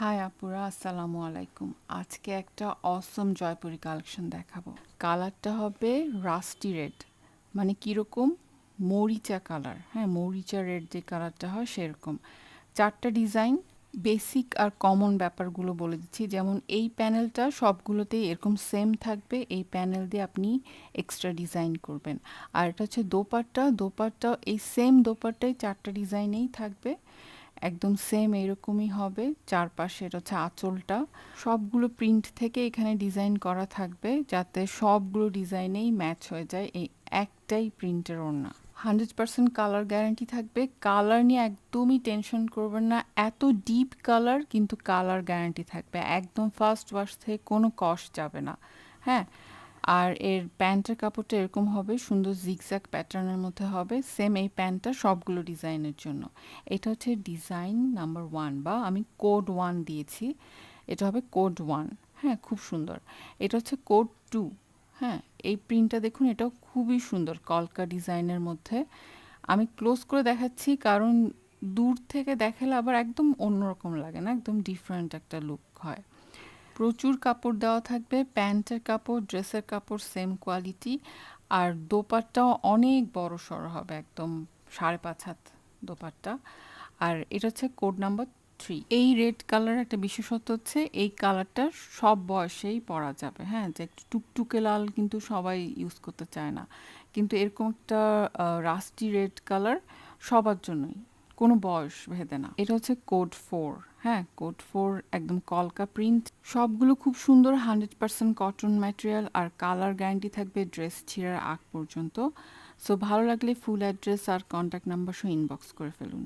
High আপুরা, আসসালামু আলাইকুম। আজকে একটা অসম জয়পুরি কালেকশন দেখাবো। কালারটা হবে রাস্টি রেড, মানে কীরকম মরিচা কালার। হ্যাঁ, মরিচা রেড যে কালারটা হয় সেরকম। চারটা ডিজাইন, বেসিক আর কমন ব্যাপারগুলো বলে দিচ্ছি। যেমন এই প্যানেলটা সবগুলোতেই এরকম সেম থাকবে, এই প্যানেল দিয়ে আপনি এক্সট্রা ডিজাইন করবেন। আর এটা হচ্ছে দোপাট্টা এই সেম দোপাট্টাই চারটা ডিজাইনেই থাকবে, একদম সেম এরকমই হবে। চারপাশে এটা হচ্ছে আঁচলটা, সবগুলো প্রিন্ট থেকে এখানে ডিজাইন করা থাকবে যাতে সবগুলো ডিজাইনেই ম্যাচ হয়ে যায়। এই একটাই প্রিন্টের ওড়না। 100% কালার গ্যারান্টি থাকবে। কালার নিয়ে একদমই টেনশন করবেন না, এত ডিপ কালার কিন্তু কালার গ্যারান্টি থাকবে। একদম ফার্স্ট ওয়াশ থেকে কোনো কষ্ট যাবে না। হ্যাঁ, আর এর প্যান্টের কাপড়টা এরকম হবে, সুন্দর জিগজ্যাগ প্যাটার্নের মধ্যে হবে। সেম এই প্যান্টটা সবগুলো ডিজাইনের জন্য। এটা হচ্ছে ডিজাইন নাম্বার 1, বা আমি কোড 1 দিয়েছি, এটা হবে কোড 1। হ্যাঁ, খুব সুন্দর। এটা হচ্ছে কোড 2। হ্যাঁ, এই প্রিন্টটা দেখুন, এটাও খুবই সুন্দর কলকা ডিজাইনের মধ্যে। আমি ক্লোজ করে দেখাচ্ছি কারণ দূর থেকে দেখালে আবার একদম অন্যরকম লাগে না, একদম ডিফারেন্ট একটা লুক হয়। প্রচুর কাপড় দেওয়া থাকবে, প্যান্টের কাপড়, ড্রেসের কাপড় সেম কোয়ালিটি। আর দোপাট্টাও অনেক বড় সড়ো হবে, একদম 5.5 হাত দোপাট্টা। আর এটা হচ্ছে কোড নাম্বার 3। এই রেড কালার একটা বিশেষত্ব হচ্ছে এই কালারটা সব বয়সেই পরা যাবে। হ্যাঁ, যে একটু টুকটুকে লাল কিন্তু সবাই ইউজ করতে চায় না, কিন্তু এরকম একটা রাস্টি রেড কালার সবার জন্যই, কোনো বয়স ভেদে না। এটা হচ্ছে কোড 4। হ্যাঁ, কোড 4 একদম কলকা প্রিন্ট, সবগুলো খুব সুন্দর। 100% কটন ম্যাটেরিয়াল, আর কালার গ্যারান্টি থাকবে ড্রেস ছিঁড়ার আগ পর্যন্ত। সো ভালো লাগলে ফুল অ্যাড্রেস আর কন্ট্যাক্ট নাম্বার সহ ইনবক্স করে ফেলুন।